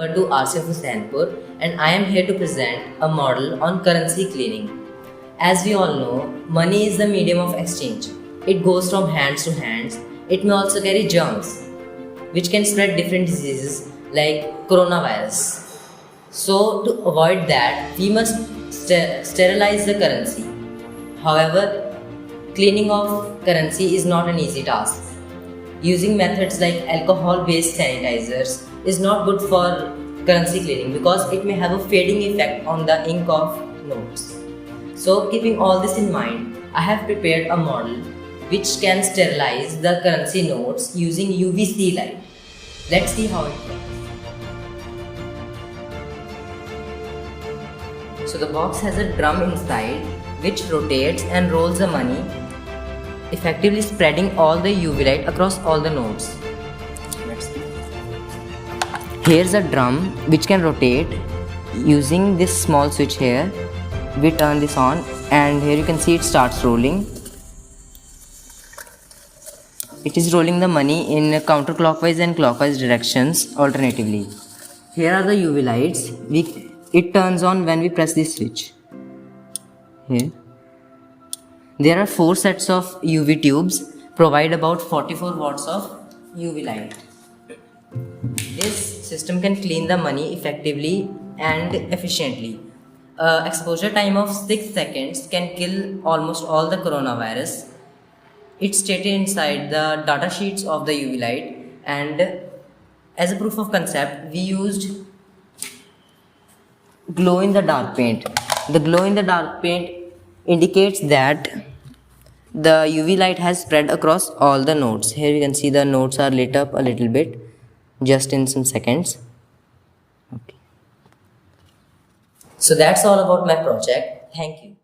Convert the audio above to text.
To Asif Husainpur, and I am here to present a model on currency cleaning. As we all know, money is the medium of exchange. It goes from hands to hands. It may also carry germs, which can spread different diseases like coronavirus. So, to avoid that, we must sterilize the currency. However, cleaning of currency is not an easy task. Using methods like alcohol based sanitizers is not good for currency cleaning because it may have a fading effect on the ink of notes. So, keeping all this in mind, I have prepared a model which can sterilize the currency notes using UVC light. Let's see how it works. So, the box has a drum inside which rotates and rolls the money, effectively spreading all the UV light across all the notes. Here's a drum which can rotate using this small switch here. We turn this on and here you can see it starts rolling. It is rolling the money in counterclockwise and clockwise directions alternatively. Here are the UV lights. It turns on when we press this switch. Here. There are 4 sets of UV tubes, provide about 44 watts of UV light. This system can clean the money effectively and efficiently. Exposure time of 6 seconds can kill almost all the coronavirus. It's stated inside the data sheets of the UV light, and as a proof of concept, we used glow in the dark paint. The glow in the dark paint indicates that the UV light has spread across all the notes. Here you can see the notes are lit up a little bit just in some seconds. Okay. So that's all about my project. Thank you.